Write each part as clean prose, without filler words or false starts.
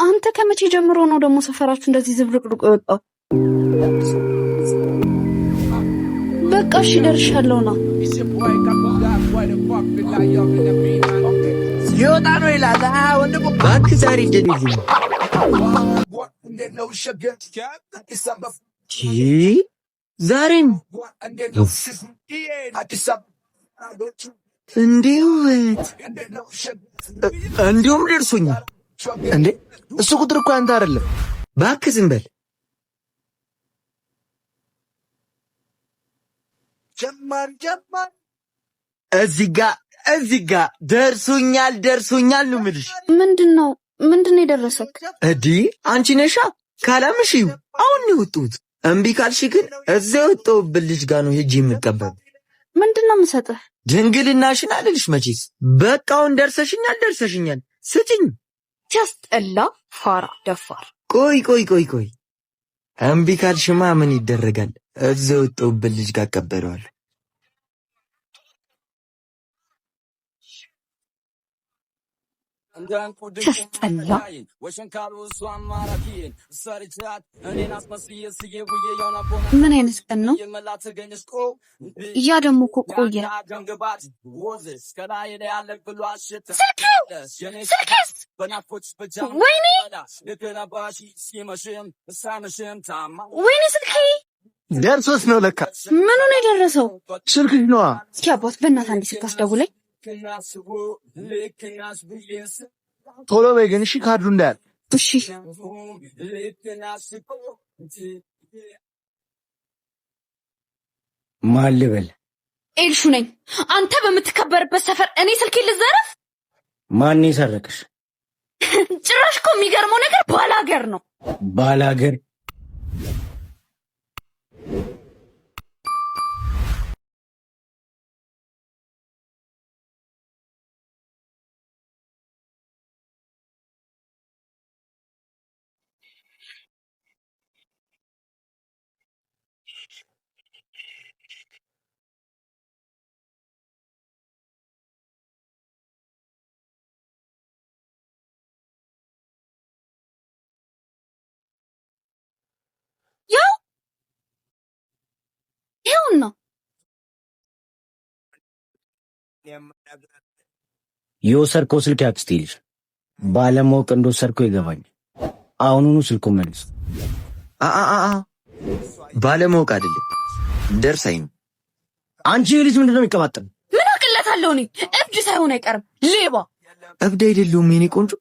አንተ ከመቼ ጀምሮ ነው ደግሞ ሰፈራችሁ እንደዚህ ዝብርቅርቅ የወጣው? በቃ እሺ ደርሻለሁ ና። ሊወጣ ነው ይላል ወንድሙ። እባክህ ዛሬ እንደዚህ ዛሬም እንዲሁም ደርሶኛል እንዴ! እሱ ቁጥር እኮ አንተ አይደለም። እባክህ ዝም በል። እዚህ ጋ ደርሶኛል ነው የምልሽ። ምንድነው የደረሰክ? አንቺ ነሻ። ካላምሽው አሁን ነው የወጡት። እምቢ ካልሽ ግን እዛ የወጣሁበት ልጅ ጋር ነው ሄጄ የምቀበል። ምንድነው የምሰጥህ? ድንግልናሽን አልልሽ መቼስ። በቃ አሁን ደርሰሽኛል። ስጭኝ። ሲያስጠላ ፋራ ደፋር። ቆይ እምቢ ካልሽማ ምን ይደረጋል? እዛ የወጣሁበት ልጅ ጋር እቀበለዋለሁ። ሲያስጠላ ምን አይነት ቀን ነው? ያ ደግሞ እኮ ቆየ። ወይኔ ስልኬ ደርሶስ ነው ለካ። ምኑ ነው የደረሰው? ስልክሽ ነዋ። እስኪ አባት በእናትህ አንዴ ስልክ አስደውለኝ። ቶሎ በይ ግን እሺ፣ ካርዱ እንዳያል። እሺ ማን ልበል? ኤልሹ ነኝ። አንተ በምትከበርበት ሰፈር እኔ ስልኬ ልዘረፍ? ማን የሰረቀሽ? ጭራሽ እኮ የሚገርመው ነገር ባላገር ነው። ባላገር ይኸውና የወሰድከው ስልክ ያክስቴ ልጅ ባለማወቅ እንደወሰድከው ይገባኝ። አሁኑኑ ስልኩን መልስ። ባለማወቅ አይደለም ደርሳኝ ነው። አንቺ ልጅ ምንድነው የሚቀባጥር? ምን አቅለታለሁ እኔ? እብድ ሳይሆን አይቀርም ሌባ። እብድ አይደለሁም የኔ ቆንጆ፣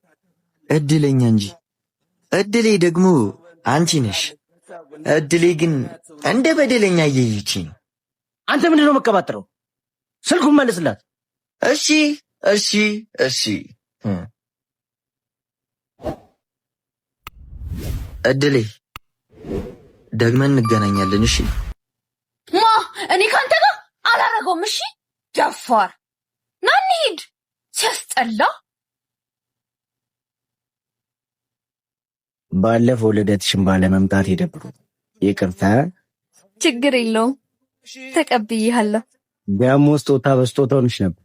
እድለኛ እንጂ። እድሌ ደግሞ አንቺ ነሽ። እድሌ ግን እንደ በደለኛ እየይቺ ነው። አንተ ምንድነው መቀባጥረው? ስልኩን መልስላት። እሺ እድሌ ደግመን እንገናኛለን። እሺ እኔ ካንተ ጋር አላረገውም። እሺ ደፋር ና እንሂድ። ሲያስጠላ። ባለፈው ልደትሽን ባለመምጣት የደብሩ ይቅርታ። ችግር የለውም ተቀብዬሃለሁ። ደግሞ ስጦታ በስጦታ ሆነሽ ነበር።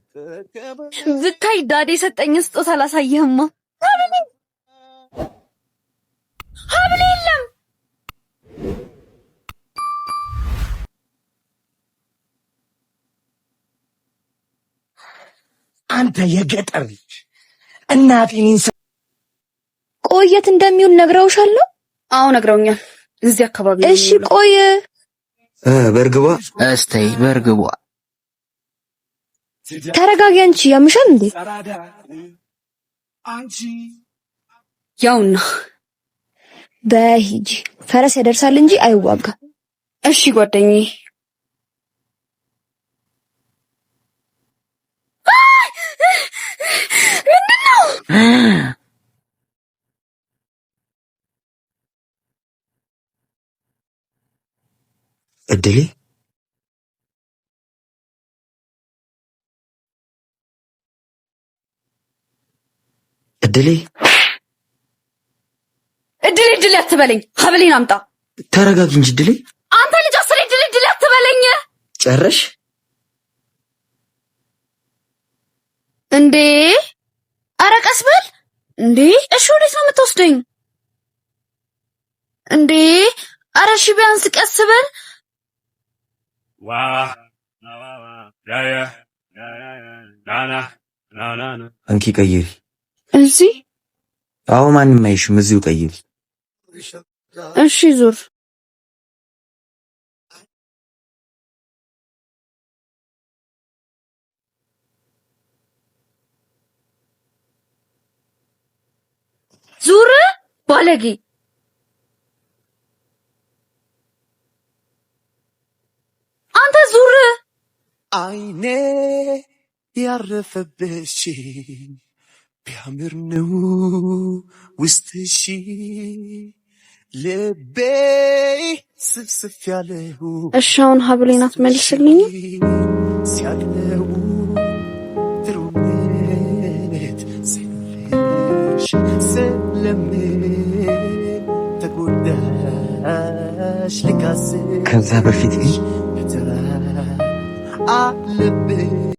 ብታይ ዳዴ የሰጠኝ ስጦታ አላሳየህማ። ሀብል የለም። አንተ የገጠር ልጅ እናቴን ቆየት እንደሚውል ነግረውሻል? አዎ ነግረውኛል። እዚህ አካባቢ። እሺ ቆየ በርግቧ። እስታይ በርግቧ። ተረጋጊ አንቺ። ያምሻል እንዴ? ያውና በሂጂ። ፈረስ ያደርሳል እንጂ አይዋጋ። እሺ ጓደኛዬ። ምንድነው? እድሌ እድሌ አትበለኝ። ሀብሌን አምጣ። ተረጋጊ እንጂ እድሌ። አንተ ልጅ አስሬ እድሌ አትበለኝ። ጨረሽ እንዴ? ኧረ ቀስ በል እንዴ እሺ ወዴት ነው የምትወስደኝ እንዴ ኧረ እሺ ቢያንስ ቀስ በል ዋ ያ ናና አንቺ ቀይሪ እዚህ አዎ ማንም አይሽም እዚሁ ቀይሪ እሺ ዙር ዙር ባለጌ አንተ ዙር አይኔ ያረፈብሽ ቢያምር ነው ውስጥሽ ልቤ ስፍስፍ ያለው እሺ አሁን ሀብሌን አትመልስልኝ ሲያለው ትሩነት ሲልሽ ስለምን ተጎዳሽ ልካስ ከዛ በፊት ግን አለብሽ